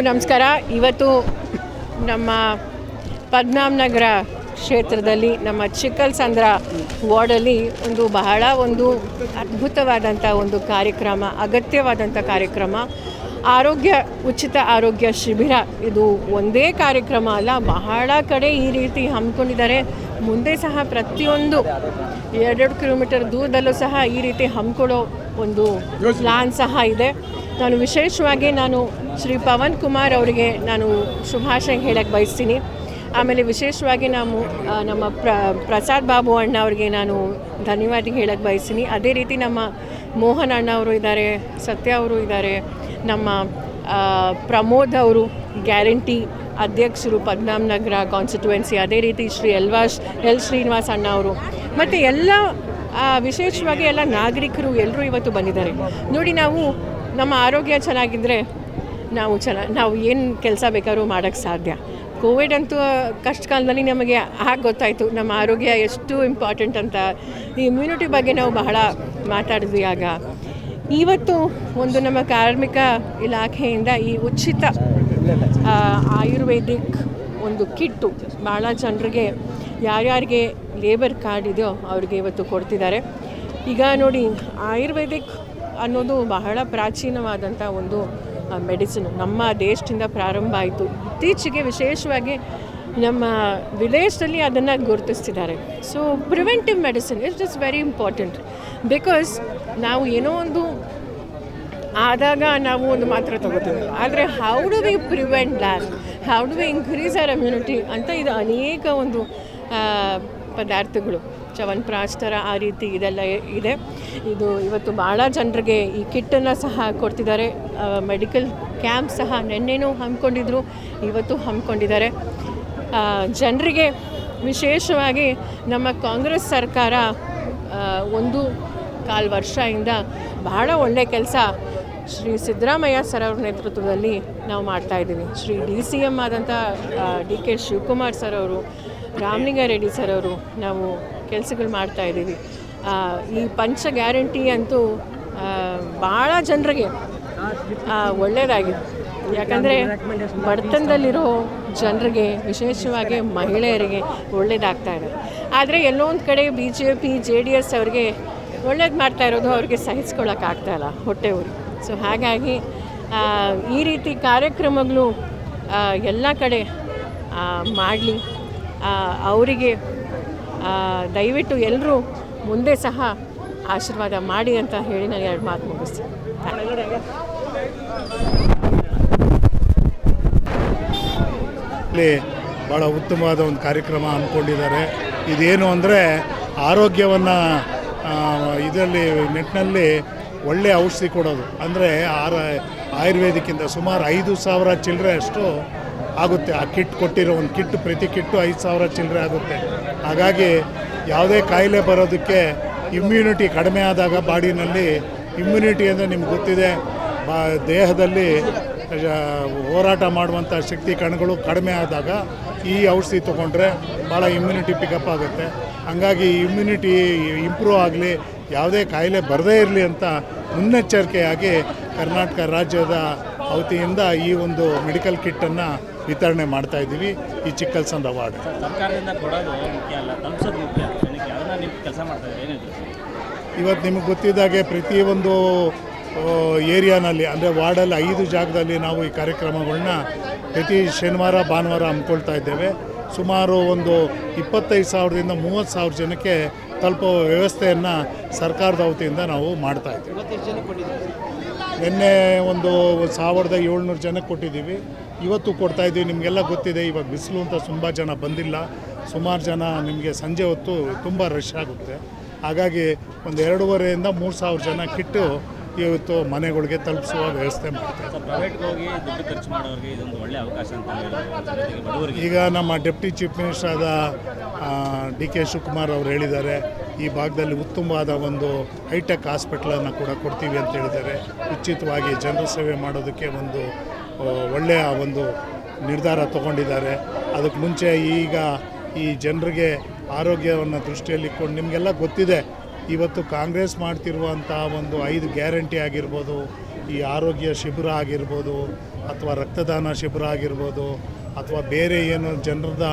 ನಮಸ್ಕಾರ. ಇವತ್ತು ನಮ್ಮ ಪದ್ಮನಾಭ ನಗರ ಕ್ಷೇತ್ರದಲ್ಲಿ ನಮ್ಮ ಚಿಕ್ಕಲ್ಸಂದ್ರ ವಾರ್ಡಲ್ಲಿ ಬಹಳ ಅದ್ಭುತವಾದಂಥ ಒಂದು ಕಾರ್ಯಕ್ರಮ, ಅಗತ್ಯವಾದಂಥ ಕಾರ್ಯಕ್ರಮ, ಉಚಿತ ಆರೋಗ್ಯ ಶಿಬಿರ. ಇದು ಒಂದೇ ಕಾರ್ಯಕ್ರಮ ಅಲ್ಲ, ಬಹಳ ಕಡೆ ಈ ರೀತಿ ಹಮ್ಮಿಕೊಂಡಿದ್ದಾರೆ. ಮುಂದೆ ಸಹ ಪ್ರತಿಯೊಂದು 2 ಕಿಲೋಮೀಟರ್ ದೂರದಲ್ಲೂ ಸಹ ಈ ರೀತಿ ಹಮ್ಮಿಕೊಳ್ಳೋ ಒಂದು ಪ್ಲಾನ್ ಸಹ ಇದೆ. ನಾನು ವಿಶೇಷವಾಗಿ ಶ್ರೀ ಪವನ್ ಕುಮಾರ್ ಅವರಿಗೆ ನಾನು ಶುಭಾಶಯ ಹೇಳಕ್ಕೆ ಬಯಸ್ತೀನಿ. ಆಮೇಲೆ ವಿಶೇಷವಾಗಿ ನಮ್ಮ ಪ್ರಸಾದ್ ಬಾಬು ಅಣ್ಣ ಅವರಿಗೆ ನಾನು ಧನ್ಯವಾದ ಹೇಳಕ್ಕೆ ಬಯಸ್ತೀನಿ. ಅದೇ ರೀತಿ ನಮ್ಮ ಮೋಹನ್ ಅಣ್ಣ ಅವರು ಇದ್ದಾರೆ, ಸತ್ಯ ಅವರು ಇದ್ದಾರೆ, ನಮ್ಮ ಪ್ರಮೋದ್ ಅವರು ಗ್ಯಾರಂಟಿ ಅಧ್ಯಕ್ಷರು ಪದ್ಮನಾಭ ನಗರ ಕಾನ್ಸ್ಟಿಟ್ಯುವೆನ್ಸಿ, ಅದೇ ರೀತಿ ಶ್ರೀ ಎಲ್ ಶ್ರೀನಿವಾಸ್ ಅಣ್ಣ ಅವರು, ಮತ್ತು ಎಲ್ಲ ವಿಶೇಷವಾಗಿ ಎಲ್ಲ ನಾಗರಿಕರು ಎಲ್ಲರೂ ಇವತ್ತು ಬಂದಿದ್ದಾರೆ. ನೋಡಿ, ನಮ್ಮ ಆರೋಗ್ಯ ಚೆನ್ನಾಗಿದ್ದರೆ ನಾವು ಏನು ಕೆಲಸ ಬೇಕಾದ್ರೂ ಮಾಡೋಕ್ಕೆ ಸಾಧ್ಯ. ಕೋವಿಡ್ ಅಂತೂ ಕಷ್ಟ ಕಾಲದಲ್ಲಿ ನಮಗೆ ಗೊತ್ತಾಯಿತು ನಮ್ಮ ಆರೋಗ್ಯ ಎಷ್ಟು ಇಂಪಾರ್ಟೆಂಟ್ ಅಂತ. ಈ ಇಮ್ಯುನಿಟಿ ಬಗ್ಗೆ ನಾವು ಬಹಳ ಮಾತಾಡಿದ್ವಿ. ಆಗ ಇವತ್ತು ನಮ್ಮ ಕಾರ್ಮಿಕ ಇಲಾಖೆಯಿಂದ ಈ ಉಚಿತ ಆಯುರ್ವೇದಿಕ್ ಕಿಟ್ಟು ಭಾಳ ಜನರಿಗೆ, ಯಾರ್ಯಾರಿಗೆ ಲೇಬರ್ ಕಾರ್ಡ್ ಇದೆಯೋ ಅವ್ರಿಗೆ ಇವತ್ತು ಕೊಡ್ತಿದ್ದಾರೆ. ಈಗ ನೋಡಿ, ಆಯುರ್ವೇದಿಕ್ ಅನ್ನೋದು ಬಹಳ ಪ್ರಾಚೀನವಾದಂಥ ಮೆಡಿಸಿನ್ ನಮ್ಮ ದೇಶದಿಂದ ಪ್ರಾರಂಭ ಆಯಿತು. ಇತ್ತೀಚೆಗೆ ವಿಶೇಷವಾಗಿ ನಮ್ಮ ವಿದೇಶದಲ್ಲಿ ಅದನ್ನು ಗುರುತಿಸ್ತಿದ್ದಾರೆ. So preventive medicine is very important. Because ನಾವು ಏನೋ ಆದಾಗ ನಾವು ಮಾತ್ರೆ ತಗೋತೀವಿ, ಆದರೆ how do we prevent that, how do we increase our immunity ಅಂತ ಇದು ಅನೇಕ ಪದಾರ್ಥಗಳು, ಚ್ಯವನಪ್ರಾಶ್ ಥರ ಆ ರೀತಿ ಇದೆಲ್ಲ ಇದೆ. ಇದು ಇವತ್ತು ಭಾಳ ಜನರಿಗೆ ಈ ಕಿಟ್ಟನ್ನು ಸಹ ಕೊಡ್ತಿದ್ದಾರೆ. ಮೆಡಿಕಲ್ ಕ್ಯಾಂಪ್ ಸಹ ನೆನ್ನೆನೂ ಹಮ್ಮಿಕೊಂಡಿದ್ರು, ಇವತ್ತು ಹಮ್ಮಿಕೊಂಡಿದ್ದಾರೆ. ಜನರಿಗೆ ವಿಶೇಷವಾಗಿ ನಮ್ಮ ಕಾಂಗ್ರೆಸ್ ಸರ್ಕಾರ 1.25 ವರ್ಷದಿಂದ ಬಹಳ ಒಳ್ಳೆಯ ಕೆಲಸ ಶ್ರೀ ಸಿದ್ದರಾಮಯ್ಯ ಸರ್ ಅವ್ರ ನೇತೃತ್ವದಲ್ಲಿ ನಾವು ಮಾಡ್ತಾಯಿದ್ದೀವಿ. ಶ್ರೀ DCM ಆದಂಥ DK ಶಿವಕುಮಾರ್ ಸರ್ ಅವರು, ರಾಮಲಿಂಗಾರೆಡ್ಡಿ ಸರ್ ಅವರು, ನಾವು ಕೆಲಸಗಳು ಮಾಡ್ತಾಯಿದ್ದೀವಿ. ಈ ಪಂಚ ಗ್ಯಾರಂಟಿ ಅಂತೂ ಭಾಳ ಜನರಿಗೆ ಒಳ್ಳೆಯದಾಗಿದೆ. ಯಾಕಂದರೆ ಬಡತನದಲ್ಲಿರೋ ಜನರಿಗೆ, ವಿಶೇಷವಾಗಿ ಮಹಿಳೆಯರಿಗೆ ಒಳ್ಳೆಯದಾಗ್ತಾಯಿದೆ. ಆದರೆ ಎಲ್ಲೋ ಒಂದು ಕಡೆ BJP JDS ಅವ್ರಿಗೆ ಒಳ್ಳೇದು ಮಾಡ್ತಾ ಇರೋದು ಅವ್ರಿಗೆ ಸಹಿಸ್ಕೊಳ್ಳೋಕ್ಕಾಗ್ತಾಯಿಲ್ಲ, ಹೊಟ್ಟೆ ಊರಿ. ಸೊ ಹಾಗಾಗಿ ಈ ರೀತಿ ಕಾರ್ಯಕ್ರಮಗಳು ಎಲ್ಲ ಕಡೆ ಮಾಡಲಿ. ಅವರಿಗೆ ದಯವಿಟ್ಟು ಎಲ್ಲರೂ ಮುಂದೆ ಸಹ ಆಶೀರ್ವಾದ ಮಾಡಿ ಅಂತ ಹೇಳಿ ನಾನು 2 ಮಾತು ಮುಗಿಸ್ತೀನಿ. ಇಲ್ಲಿ ಭಾಳ ಉತ್ತಮವಾದ ಒಂದು ಕಾರ್ಯಕ್ರಮ ಹಮ್ಮಿಕೊಂಡಿದ್ದಾರೆ. ಇದೇನು ಅಂದರೆ ಆರೋಗ್ಯವನ್ನು ಇದರಲ್ಲಿ ನೆಟ್ನಲ್ಲಿ ಒಳ್ಳೆಯ ಔಷಧಿ ಕೊಡೋದು. ಅಂದರೆ ಆಯುರ್ವೇದಿಕ್ಕಿಂತ ಸುಮಾರು 5,000 ಚಿಲ್ಲರೆ ಅಷ್ಟು ಆಗುತ್ತೆ. ಆ ಕಿಟ್ ಕೊಟ್ಟಿರೋ ಒಂದು ಕಿಟ್, ಪ್ರತಿ ಕಿಟ್ಟು 5,000 ಚಿಲ್ಲರೆ ಆಗುತ್ತೆ. ಹಾಗಾಗಿ ಯಾವುದೇ ಕಾಯಿಲೆ ಬರೋದಕ್ಕೆ ಇಮ್ಯುನಿಟಿ ಕಡಿಮೆ ಆದಾಗ ಬಾಡಿನಲ್ಲಿ ಇಮ್ಯುನಿಟಿ ಅಂದರೆ ನಿಮ್ಗೆ ಗೊತ್ತಿದೆ, ದೇಹದಲ್ಲಿ ಹೋರಾಟ ಮಾಡುವಂಥ ಶಕ್ತಿ ಕಣಗಳು ಕಡಿಮೆ ಆದಾಗ ಈ ಔಷಧಿ ತೊಗೊಂಡ್ರೆ ಭಾಳ ಇಮ್ಯುನಿಟಿ ಪಿಕಪ್ ಆಗುತ್ತೆ. ಹಂಗಾಗಿ ಇಮ್ಯುನಿಟಿ ಇಂಪ್ರೂವ್ ಆಗಲಿ, ಯಾವುದೇ ಕಾಯಿಲೆ ಬರದೇ ಇರಲಿ ಅಂತ ಮುನ್ನೆಚ್ಚರಿಕೆಯಾಗಿ ಕರ್ನಾಟಕ ರಾಜ್ಯದ ವತಿಯಿಂದ ಈ ಮೆಡಿಕಲ್ ಕಿಟ್ಟನ್ನು ವಿತರಣೆ ಮಾಡ್ತಾಯಿದ್ದೀವಿ. ಈ ಚಿಕ್ಕಲ್ಸಂದ್ರ ವಾರ್ಡ್ ಸರ್ಕಾರದಿಂದ ಕೊಡೋದು ಮುಖ್ಯ ಅಲ್ಲ, ತಲುಪಿಸೋದು ಮುಖ್ಯ. ಅದನ್ನು ನೀವು ಕೆಲಸ ಮಾಡ್ತಾಯಿದ್ದೀರಿ, ಏನಿದೆ ಇವತ್ತು ನಿಮಗೆ ಗೊತ್ತಿದ್ದಾಗೆ ಪ್ರತಿಯೊಂದು ಏರಿಯಾನಲ್ಲಿ, ಅಂದರೆ ವಾರ್ಡಲ್ಲಿ 5 ಜಾಗದಲ್ಲಿ ನಾವು ಈ ಕಾರ್ಯಕ್ರಮಗಳನ್ನ ಪ್ರತಿ ಶನಿವಾರ ಭಾನುವಾರ ಹಮ್ಮಿಕೊಳ್ತಾ ಇದ್ದೇವೆ. ಸುಮಾರು 25,000ದಿಂದ 30,000 ಜನಕ್ಕೆ ತಲುಪೋ ವ್ಯವಸ್ಥೆಯನ್ನು ಸರ್ಕಾರದ ವತಿಯಿಂದ ನಾವು ಮಾಡ್ತಾಯಿದ್ದೀವಿ. ನಿನ್ನೆ 1,700 ಜನಕ್ಕೆ ಕೊಟ್ಟಿದ್ದೀವಿ, ಇವತ್ತು ಕೊಡ್ತಾಯಿದ್ದೀವಿ. ನಿಮಗೆಲ್ಲ ಗೊತ್ತಿದೆ, ಇವಾಗ ಬಿಸಿಲು ಅಂತ ತುಂಬ ಜನ ಬಂದಿಲ್ಲ. ಸುಮಾರು ಜನ ನಿಮಗೆ ಸಂಜೆ ಹೊತ್ತು ತುಂಬ ರಶ್ ಆಗುತ್ತೆ. ಹಾಗಾಗಿ 2,500ರಿಂದ 3,000 ಜನ ಕಿಟ್ಟು ಇವತ್ತು ಮನೆಗಳಿಗೆ ತಲುಪಿಸುವ ವ್ಯವಸ್ಥೆ ಮಾಡ್ತಾರೆ. ಪ್ರೈವೇಟ್ಗೆ ಹೋಗಿ ದುಡ್ಡು ಖರ್ಚು ಮಾಡೋರಿಗೆ ಇದೊಂದು ಒಳ್ಳೆಯ ಅವಕಾಶ ಅಂತ ಈಗ ನಮ್ಮ ಡೆಪ್ಟಿ ಚೀಫ್ ಮಿನಿಸ್ಟರ್ ಆದ DK ಶಿವಕುಮಾರ್ ಅವರು ಹೇಳಿದ್ದಾರೆ, ಈ ಭಾಗದಲ್ಲಿ ಉತ್ತಮವಾದ ಹೈಟೆಕ್ ಹಾಸ್ಪಿಟ್ಲನ್ನು ಕೂಡ ಕೊಡ್ತೀವಿ ಅಂತ ಹೇಳಿದ್ದಾರೆ. ಉಚಿತವಾಗಿ ಜನರ ಸೇವೆ ಮಾಡೋದಕ್ಕೆ ಒಳ್ಳೆಯ ನಿರ್ಧಾರ ತಗೊಂಡಿದ್ದಾರೆ. ಅದಕ್ಕೆ ಮುಂಚೆ ಈಗ ಈ ಜನರಿಗೆ ಆರೋಗ್ಯವನ್ನು ದೃಷ್ಟಿಯಲ್ಲಿ ಇಟ್ಕೊಂಡು ನಿಮಗೆಲ್ಲ ಗೊತ್ತಿದೆ, ಇವತ್ತು ಕಾಂಗ್ರೆಸ್ ಮಾಡ್ತಿರುವಂಥ 5 ಗ್ಯಾರಂಟಿ ಆಗಿರ್ಬೋದು, ಈ ಆರೋಗ್ಯ ಶಿಬಿರ ಆಗಿರ್ಬೋದು ಅಥವಾ ರಕ್ತದಾನ ಶಿಬಿರ ಆಗಿರ್ಬೋದು ಅಥವಾ ಬೇರೆ ಏನು ಜನರದ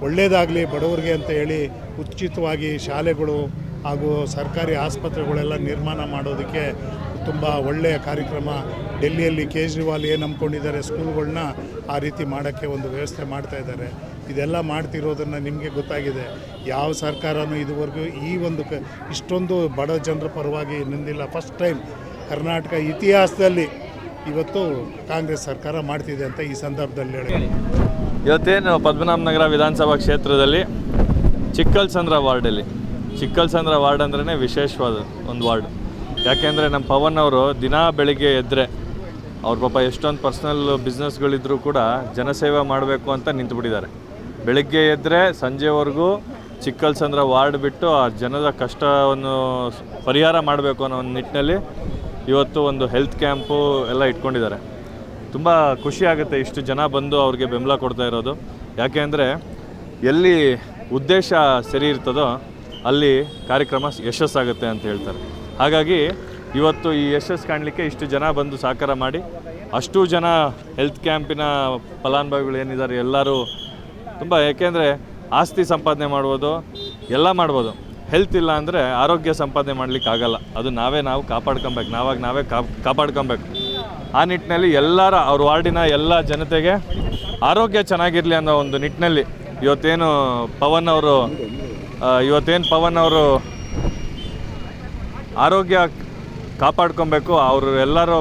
ಒಳ್ಳೆಯದಾಗಲಿ ಬಡವರಿಗೆ ಅಂತ ಹೇಳಿ ಉಚಿತವಾಗಿ ಶಾಲೆಗಳು ಹಾಗೂ ಸರ್ಕಾರಿ ಆಸ್ಪತ್ರೆಗಳೆಲ್ಲ ನಿರ್ಮಾಣ ಮಾಡೋದಕ್ಕೆ ತುಂಬ ಒಳ್ಳೆಯ ಕಾರ್ಯಕ್ರಮ. ಡೆಲ್ಲಿಯಲ್ಲಿ ಕೇಜ್ರಿವಾಲ್ ಏನು ನಂಬ್ಕೊಂಡಿದ್ದಾರೆ ಸ್ಕೂಲ್ಗಳನ್ನ ಆ ರೀತಿ ಮಾಡೋಕ್ಕೆ ಒಂದು ವ್ಯವಸ್ಥೆ ಮಾಡ್ತಾಯಿದ್ದಾರೆ. ಇದೆಲ್ಲ ಮಾಡ್ತಿರೋದನ್ನು ನಿಮಗೆ ಗೊತ್ತಾಗಿದೆ. ಯಾವ ಸರ್ಕಾರನೂ ಇದುವರೆಗೂ ಈ ಒಂದು ಇಷ್ಟೊಂದು ಬಡ ಜನರ ಪರವಾಗಿ ನಿಂದಿಲ್ಲ. ಫಸ್ಟ್ ಟೈಮ್ ಕರ್ನಾಟಕ ಇತಿಹಾಸದಲ್ಲಿ ಇವತ್ತು ಕಾಂಗ್ರೆಸ್ ಸರ್ಕಾರ ಮಾಡ್ತಿದೆ ಅಂತ ಈ ಸಂದರ್ಭದಲ್ಲಿ ಹೇಳಿ. ಇವತ್ತೇನು ಪದ್ಮನಾಭನಗರ ವಿಧಾನಸಭಾ ಕ್ಷೇತ್ರದಲ್ಲಿ ಚಿಕ್ಕಲ್ಸಂದ್ರ ವಾರ್ಡ್ ಅಂದ್ರೇ ವಿಶೇಷವಾದ ಒಂದು ವಾರ್ಡ್. ಯಾಕೆಂದರೆ ನಮ್ಮ ಪವನ್ ಅವರು ದಿನಾ ಬೆಳಿಗ್ಗೆ ಎದ್ದರೆ ಅವ್ರ ಪಾಪ ಎಷ್ಟೊಂದು ಪರ್ಸ್ನಲ್ ಬಿಸ್ನೆಸ್ಗಳಿದ್ರೂ ಕೂಡ ಜನಸೇವೆ ಮಾಡಬೇಕು ಅಂತ ನಿಂತುಬಿಟ್ಟಿದ್ದಾರೆ. ಬೆಳಗ್ಗೆ ಎದ್ದರೆ ಸಂಜೆವರೆಗೂ ಚಿಕ್ಕಲ್ಸಂದ್ರ ವಾರ್ಡ್ ಬಿಟ್ಟು ಆ ಜನದ ಕಷ್ಟವನ್ನು ಪರಿಹಾರ ಮಾಡಬೇಕು ಅನ್ನೋ ಒಂದು ನಿಟ್ಟಿನಲ್ಲಿ ಇವತ್ತು ಒಂದು ಹೆಲ್ತ್ ಕ್ಯಾಂಪು ಎಲ್ಲ ಇಟ್ಕೊಂಡಿದ್ದಾರೆ. ತುಂಬ ಖುಷಿ ಆಗುತ್ತೆ ಇಷ್ಟು ಜನ ಬಂದು ಅವ್ರಿಗೆ ಬೆಂಬಲ ಕೊಡ್ತಾ ಇರೋದು. ಯಾಕೆ ಅಂದರೆ ಎಲ್ಲಿ ಉದ್ದೇಶ ಸರಿ ಇರ್ತದೋ ಅಲ್ಲಿ ಕಾರ್ಯಕ್ರಮ ಯಶಸ್ಸಾಗುತ್ತೆ ಅಂತ ಹೇಳ್ತಾರೆ. ಹಾಗಾಗಿ ಇವತ್ತು ಈ ಯಶಸ್ಸು ಕಾಣಲಿಕ್ಕೆ ಇಷ್ಟು ಜನ ಬಂದು ಸಹಕಾರ ಮಾಡಿ, ಅಷ್ಟು ಜನ ಹೆಲ್ತ್ ಕ್ಯಾಂಪಿನ ಫಲಾನುಭವಿಗಳು ಏನಿದ್ದಾರೆ ಎಲ್ಲರೂ ತುಂಬ, ಏಕೆಂದರೆ ಆಸ್ತಿ ಸಂಪಾದನೆ ಮಾಡ್ಬೋದು, ಎಲ್ಲ ಮಾಡ್ಬೋದು. ಹೆಲ್ತ್ ಇಲ್ಲ ಅಂದರೆ ಆರೋಗ್ಯ ಸಂಪಾದನೆ ಮಾಡಲಿಕ್ಕೆ ಆಗಲ್ಲ. ಅದು ನಾವು ಕಾಪಾಡ್ಕೊಬೇಕು, ನಾವೇ ಕಾಪಾಡ್ಕೊಬೇಕು. ಆ ನಿಟ್ಟಿನಲ್ಲಿ ಎಲ್ಲರ ಅವ್ರ ವಾರ್ಡಿನ ಎಲ್ಲ ಜನತೆಗೆ ಆರೋಗ್ಯ ಚೆನ್ನಾಗಿರಲಿ ಅನ್ನೋ ಒಂದು ನಿಟ್ಟಿನಲ್ಲಿ ಇವತ್ತೇನು ಪವನ್ ಅವರು ಆರೋಗ್ಯ ಕಾಪಾಡ್ಕೊಬೇಕು. ಅವರು ಎಲ್ಲರೂ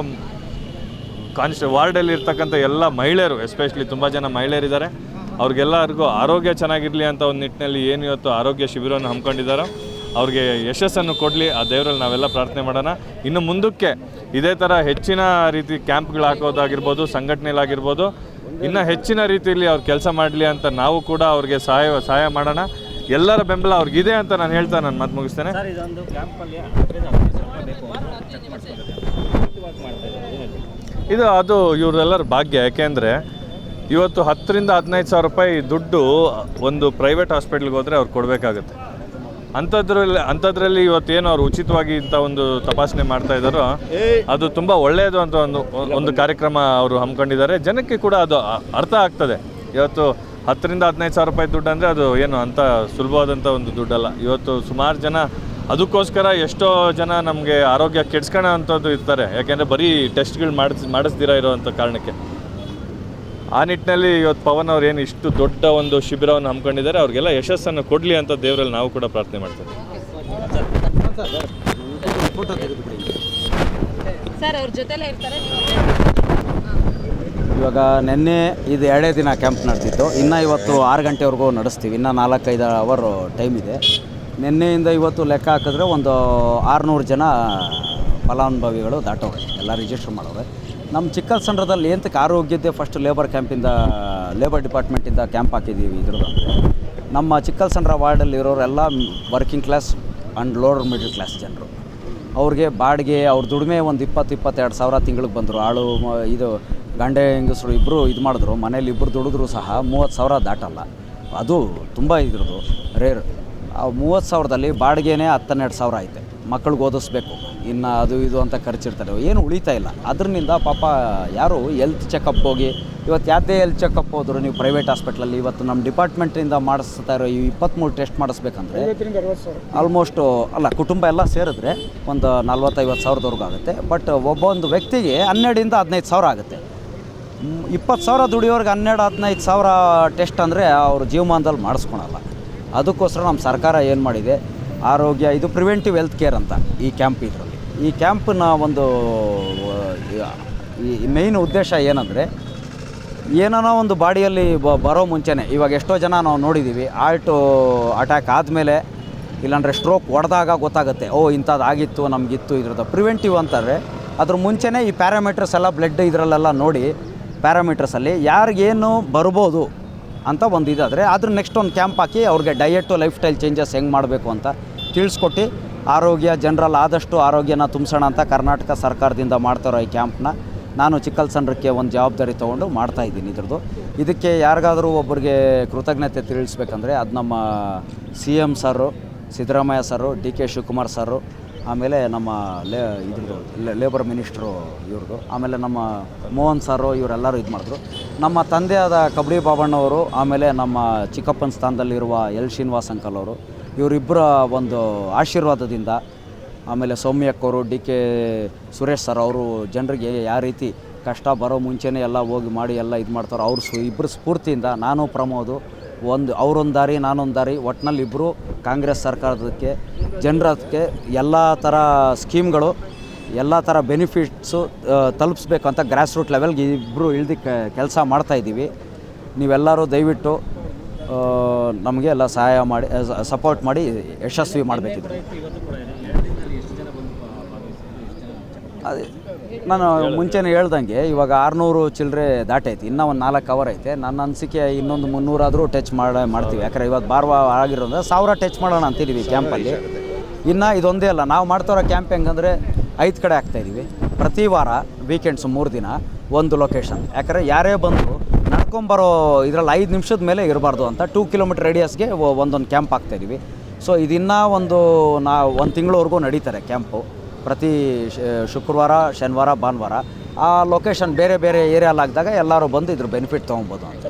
ವಾರ್ಡಲ್ಲಿ ಇರ್ತಕ್ಕಂಥ ಎಲ್ಲ ಮಹಿಳೆಯರು, ಎಸ್ಪೆಷಲಿ ತುಂಬ ಜನ ಮಹಿಳೆಯರಿದ್ದಾರೆ, ಅವ್ರಿಗೆಲ್ಲರಿಗೂ ಆರೋಗ್ಯ ಚೆನ್ನಾಗಿರಲಿ ಅಂತ ಒಂದು ನಿಟ್ಟಿನಲ್ಲಿ ಏನು ಇವತ್ತು ಆರೋಗ್ಯ ಶಿಬಿರವನ್ನು ಹಮ್ಮಿಕೊಂಡಿದ್ದಾರೋ ಅವ್ರಿಗೆ ಯಶಸ್ಸನ್ನು ಕೊಡಲಿ. ಆ ದೇವರಲ್ಲಿ ನಾವೆಲ್ಲ ಪ್ರಾರ್ಥನೆ ಮಾಡೋಣ. ಇನ್ನು ಮುಂದಕ್ಕೆ ಇದೇ ಥರ ಹೆಚ್ಚಿನ ರೀತಿ ಕ್ಯಾಂಪ್ಗಳು ಹಾಕೋದಾಗಿರ್ಬೋದು, ಸಂಘಟನೆಗಳಾಗಿರ್ಬೋದು, ಇನ್ನು ಹೆಚ್ಚಿನ ರೀತಿಯಲ್ಲಿ ಅವ್ರು ಕೆಲಸ ಮಾಡಲಿ ಅಂತ ನಾವು ಕೂಡ ಅವ್ರಿಗೆ ಸಹಾಯ ಮಾಡೋಣ. ಎಲ್ಲರ ಬೆಂಬಲ ಅವ್ರಿಗಿದೆ ಅಂತ ನಾನು ಹೇಳ್ತಾ ನಾನು ಮಾತು ಮುಗಿಸ್ತೇನೆ. ಅದು ಇವರೆಲ್ಲರ ಭಾಗ್ಯ. ಯಾಕೆಂದರೆ ಇವತ್ತು 10,000 to 15,000 ರೂಪಾಯಿ ದುಡ್ಡು ಒಂದು ಪ್ರೈವೇಟ್ ಹಾಸ್ಪಿಟ್ಲಿಗೆ ಹೋದರೆ ಅವ್ರು ಕೊಡಬೇಕಾಗತ್ತೆ. ಅಂಥದ್ರಲ್ಲಿ ಇವತ್ತೇನು ಅವ್ರು ಉಚಿತವಾಗಿ ಇಂಥ ಒಂದು ತಪಾಸಣೆ ಮಾಡ್ತಾ ಇದ್ದಾರೋ ಅದು ತುಂಬ ಒಳ್ಳೆಯದು ಅಂತ ಒಂದು ಕಾರ್ಯಕ್ರಮ ಅವರು ಹಮ್ಮಿಕೊಂಡಿದ್ದಾರೆ. ಜನಕ್ಕೆ ಕೂಡ ಅದು ಅರ್ಥ ಆಗ್ತದೆ. ಇವತ್ತು 10,000 to 15,000 ರೂಪಾಯಿ ದುಡ್ಡು ಅಂದರೆ ಅದು ಏನು ಅಂಥ ಸುಲಭವಾದಂಥ ಒಂದು ದುಡ್ಡಲ್ಲ. ಇವತ್ತು ಸುಮಾರು ಜನ ಅದಕ್ಕೋಸ್ಕರ ಎಷ್ಟೋ ಜನ ನಮಗೆ ಆರೋಗ್ಯ ಕೆಡ್ಸ್ಕೊಳ್ಳೋ ಅಂಥದ್ದು ಇರ್ತಾರೆ. ಯಾಕೆಂದರೆ ಬರೀ ಟೆಸ್ಟ್ಗಳು ಮಾಡಿಸ್ದಿರ ಇರೋವಂಥ ಕಾರಣಕ್ಕೆ. ಆ ನಿಟ್ಟಿನಲ್ಲಿ ಇವತ್ತು ಪವನ್ ಅವ್ರು ಏನು ಇಷ್ಟು ದೊಡ್ಡ ಒಂದು ಶಿಬಿರವನ್ನು ಹಮ್ಮಿಕೊಂಡಿದ್ದಾರೆ, ಅವ್ರಿಗೆಲ್ಲ ಯಶಸ್ಸನ್ನು ಕೊಡಲಿ ಅಂತ ದೇವರಲ್ಲಿ ನಾವು ಕೂಡ ಪ್ರಾರ್ಥನೆ ಮಾಡ್ತೇವೆ. ಇವಾಗ ನಿನ್ನೆ ಇದು 2 ದಿನ ಕ್ಯಾಂಪ್ ನಡೆದಿತ್ತು. ಇನ್ನು ಇವತ್ತು 6 ಗಂಟೆವರೆಗೂ ನಡೆಸ್ತೀವಿ. ಇನ್ನು 4-5 ಅವರ್ ಟೈಮ್ ಇದೆ. ನಿನ್ನೆಯಿಂದ ಇವತ್ತು ಲೆಕ್ಕ ಹಾಕಿದ್ರೆ ಒಂದು 600 ಜನ ಫಲಾನುಭವಿಗಳು ದಾಟವ್ರೆ, ಎಲ್ಲ ರಿಜಿಸ್ಟರ್ ಮಾಡವ್ರೆ. ನಮ್ಮ ಚಿಕ್ಕಲ್ಸಂದ್ರದಲ್ಲಿ ಏನಕ್ಕೆ ಆರೋಗ್ಯದ್ದೇ ಫಸ್ಟ್ ಲೇಬರ್ ಡಿಪಾರ್ಟ್ಮೆಂಟಿಂದ ಕ್ಯಾಂಪ್ ಹಾಕಿದ್ದೀವಿ. ಇದ್ರದ್ದು ನಮ್ಮ ಚಿಕ್ಕಲ್ಸಂದ್ರ ವಾರ್ಡಲ್ಲಿ ಇರೋರೆಲ್ಲ working class and lower middle class ಜನರು. ಅವ್ರಿಗೆ ಬಾಡಿಗೆ ಅವ್ರ ದುಡಿಮೆ ಒಂದು 20-22 ಸಾವಿರ ತಿಂಗಳಿಗೆ ಬಂದರು. ಇದು ಗಂಡ ಹೆಂಗಸರು ಇಬ್ಬರು ಮಾಡಿದ್ರು, ಮನೇಲಿ ಇಬ್ಬರು ದುಡಿದ್ರು ಸಹ 30,000 ದಾಟಲ್ಲ. ಅದು ತುಂಬ ಇದ್ರದ್ದು ರೇರ್. ಆ 30,000ದಲ್ಲಿ ಬಾಡಿಗೆನೇ 10-12 ಐತೆ. ಮಕ್ಕಳಿಗೆ ಓದಿಸ್ಬೇಕು, ಇನ್ನು ಅದು ಇದು ಅಂತ ಖರ್ಚಿರ್ತಾರೆ, ಏನು ಉಳಿತಾ ಇಲ್ಲ. ಅದರಿಂದ ಪಾಪ ಯಾರು ಹೆಲ್ತ್ ಚೆಕಪ್ ಹೋಗಿ, ಇವತ್ತು ಯಾವುದೇ ಹೆಲ್ತ್ ಚೆಕಪ್ ಹೋದ್ರು ನೀವು ಪ್ರೈವೇಟ್ ಹಾಸ್ಪಿಟ್ಲಲ್ಲಿ, ಇವತ್ತು ನಮ್ಮ ಡಿಪಾರ್ಟ್ಮೆಂಟಿಂದ ಮಾಡಿಸ್ತಾ ಇರೋ ಈ 23 ಟೆಸ್ಟ್ ಮಾಡಿಸ್ಬೇಕಂದ್ರೆ ಆಲ್ಮೋಸ್ಟು ಕುಟುಂಬ ಎಲ್ಲ ಸೇರಿದ್ರೆ ಒಂದು 40-50 ಸಾವಿರದವರೆಗೂ ಆಗುತ್ತೆ. ಬಟ್ ಒಬ್ಬೊಂದು ವ್ಯಕ್ತಿಗೆ 12,000 to 15,000 ಆಗುತ್ತೆ. 20,000 ದುಡಿಯೋರ್ಗೆ 12-15 ಸಾವಿರ ಟೆಸ್ಟ್ ಅಂದರೆ ಅವರು ಜೀವಮಾನದಲ್ಲಿ ಮಾಡಿಸ್ಕೊಳಲ್ಲ. ಅದಕ್ಕೋಸ್ಕರ ನಮ್ಮ ಸರ್ಕಾರ ಏನು ಮಾಡಿದೆ, ಆರೋಗ್ಯ ಇದು ಪ್ರಿವೆಂಟಿವ್ ಹೆಲ್ತ್ ಕೇರ್ ಅಂತ ಈ ಕ್ಯಾಂಪ್. ಇದರಲ್ಲಿ ಈ ಕ್ಯಾಂಪ್ನ ಒಂದು ಈ ಮೇಯ್ನ್ ಉದ್ದೇಶ ಏನಂದರೆ, ಏನೋ ಒಂದು ಬಾಡಿಯಲ್ಲಿ ಬರೋ ಮುಂಚೆನೇ, ಇವಾಗ ಎಷ್ಟೋ ಜನ ನಾವು ನೋಡಿದ್ದೀವಿ ಹಾರ್ಟು ಅಟ್ಯಾಕ್ ಆದಮೇಲೆ ಇಲ್ಲಾಂದರೆ ಸ್ಟ್ರೋಕ್ ಹೊಡೆದಾಗ ಗೊತ್ತಾಗುತ್ತೆ, ಇಂಥದ್ದು ಆಗಿತ್ತು ನಮಗಿತ್ತು. ಇದ್ರದ್ದು ಪ್ರಿವೆಂಟಿವ್ ಅಂತಾರೆ. ಅದ್ರ ಮುಂಚೆನೇ ಈ ಪ್ಯಾರಾಮೀಟರ್ಸ್ ಎಲ್ಲ ಬ್ಲಡ್ ಇದರಲ್ಲೆಲ್ಲ ನೋಡಿ ಪ್ಯಾರಾಮೀಟರ್ಸಲ್ಲಿ ಯಾರಿಗೇನು ಬರ್ಬೋದು ಅಂತ ಒಂದು ಇದಾದರೆ ಅದ್ರ ನೆಕ್ಸ್ಟ್ ಒಂದು ಕ್ಯಾಂಪ್ ಹಾಕಿ ಅವ್ರಿಗೆ ಡಯೆಟು ಲೈಫ್ ಸ್ಟೈಲ್ ಚೇಂಜಸ್ ಹೆಂಗೆ ಮಾಡಬೇಕು ಅಂತ ತಿಳಿಸ್ಕೊಟ್ಟು ಆರೋಗ್ಯ ಜನರಲ್ ಆದಷ್ಟು ಆರೋಗ್ಯನ ತುಂಬಿಸೋಣ ಅಂತ ಕರ್ನಾಟಕ ಸರ್ಕಾರದಿಂದ ಮಾಡ್ತಾರೋ ಈ ಕ್ಯಾಂಪ್ನ ನಾನು ಚಿಕ್ಕಲ್ಸಂದ್ರಕ್ಕೆ ಒಂದು ಜವಾಬ್ದಾರಿ ತೊಗೊಂಡು ಮಾಡ್ತಾಯಿದ್ದೀನಿ. ಇದಕ್ಕೆ ಯಾರಿಗಾದರೂ ಒಬ್ಬರಿಗೆ ಕೃತಜ್ಞತೆ ತಿಳಿಸ್ಬೇಕಂದ್ರೆ ಅದು ನಮ್ಮ CM ಸರು, ಸಿದ್ದರಾಮಯ್ಯ ಸರು, DK ಶಿವಕುಮಾರ್ ಸರು, ಆಮೇಲೆ ನಮ್ಮ ಲೇಬರ್ ಮಿನಿಸ್ಟ್ರು ಇವ್ರದ್ದು, ಆಮೇಲೆ ನಮ್ಮ ಮೋಹನ್ ಸರು ಇವರೆಲ್ಲರೂ ಇದು ಮಾಡಿದ್ರು. ನಮ್ಮ ತಂದೆಯಾದ ಕಬಡ್ಡಿ ಬಾಬಣ್ಣವರು, ಆಮೇಲೆ ನಮ್ಮ ಚಿಕ್ಕಪ್ಪನ ಸ್ಥಾನದಲ್ಲಿರುವ ಎಲ್ ಶ್ರೀನಿವಾಸ್ ಅಂಕಲ್ ಅವರು, ಇವರಿಬ್ಬರ ಒಂದು ಆಶೀರ್ವಾದದಿಂದ, ಆಮೇಲೆ ಸೌಮ್ಯಕ್ಕವರು, ಡಿ ಕೆ ಸುರೇಶ್ ಸರ್ ಅವರು ಜನರಿಗೆ ಯಾವ ರೀತಿ ಕಷ್ಟ ಬರೋ ಮುಂಚೆನೇ ಎಲ್ಲ ಹೋಗಿ ಮಾಡಿ ಎಲ್ಲ ಇದು ಮಾಡ್ತಾರೋ ಅವ್ರ ಇಬ್ಬರು ಸ್ಫೂರ್ತಿಯಿಂದ ನಾನು ಪ್ರಮೋದು ಅವರೊಂದು ದಾರಿ ನಾನೊಂದು ದಾರಿ, ಒಟ್ಟಿನಲ್ಲಿ ಇಬ್ಬರು ಕಾಂಗ್ರೆಸ್ ಸರ್ಕಾರದಕ್ಕೆ ಜನರಕ್ಕೆ ಎಲ್ಲ ಥರ ಸ್ಕೀಮ್ಗಳು, ಎಲ್ಲ ಥರ ಬೆನಿಫಿಟ್ಸು ತಲುಪಿಸ್ಬೇಕು ಅಂತ ಗ್ರಾಸ್ ರೂಟ್ ಲೆವೆಲ್ಗೆ ಇಬ್ಬರು ಇಳ್ದು ಕೆಲಸ ಮಾಡ್ತಾಯಿದ್ದೀವಿ. ನೀವೆಲ್ಲರೂ ದಯವಿಟ್ಟು ನಮಗೆ ಎಲ್ಲ ಸಹಾಯ ಮಾಡಿ ಸಪೋರ್ಟ್ ಮಾಡಿ ಯಶಸ್ವಿ ಮಾಡಬೇಕಿದ್ರೆ. ಅದೇ ನಾನು ಮುಂಚೆನೇ ಹೇಳ್ದಂಗೆ ಇವಾಗ 600 ಚಿಲ್ಲರೆ ದಾಟೈತಿ, ಇನ್ನೂ ಒಂದು 4 ಅವರ್ ಐತೆ. ನನ್ನ ಅನಿಸಿಕೆ ಇನ್ನೊಂದು 300 ಆದರೂ ಟಚ್ ಮಾಡ್ತೀವಿ. ಯಾಕಂದರೆ ಇವತ್ತು ಬಾರ್ವಾ ಆಗಿರೋದ್ರೆ 1000 ಟಚ್ ಮಾಡೋಣ ಅಂತಿದ್ದೀವಿ ಕ್ಯಾಂಪಲ್ಲಿ. ಇನ್ನು ಇದೊಂದೇ ಅಲ್ಲ, ನಾವು ಮಾಡ್ತಾರೋ ಕ್ಯಾಂಪ್ ಹೆಂಗಂದರೆ 5 ಕಡೆ ಆಗ್ತಾಯಿದ್ದೀವಿ. ಪ್ರತಿ ವಾರ ವೀಕೆಂಡ್ಸು 3 ದಿನ ಒಂದು ಲೊಕೇಶನ್. ಯಾಕಂದರೆ ಯಾರೇ ಬಂದರೂ ನಡ್ಕೊಂಬರೋ ಇದರಲ್ಲಿ 5 ನಿಮಿಷದ ಮೇಲೆ ಇರಬಾರ್ದು ಅಂತ 2 ಕಿಲೋಮೀಟರ್ ರೇಡಿಯಸ್ಗೆ ಒಂದೊಂದು ಕ್ಯಾಂಪ್ ಆಗ್ತಾಯಿದ್ದೀವಿ. ಸೊ ಇದಿನ್ನೂ ಒಂದು ತಿಂಗಳವರೆಗೂ ನಡೀತಾರೆ ಕ್ಯಾಂಪು. ಪ್ರತಿ ಶುಕ್ರವಾರ, ಶನಿವಾರ, ಭಾನುವಾರ ಆ ಲೊಕೇಶನ್ ಬೇರೆ ಬೇರೆ ಏರಿಯಾಲಾಗಿದ್ದಾಗ ಎಲ್ಲರೂ ಬಂದು ಇದ್ರ ಬೆನಿಫಿಟ್ ತೊಗೊಬೋದು ಅಂತ.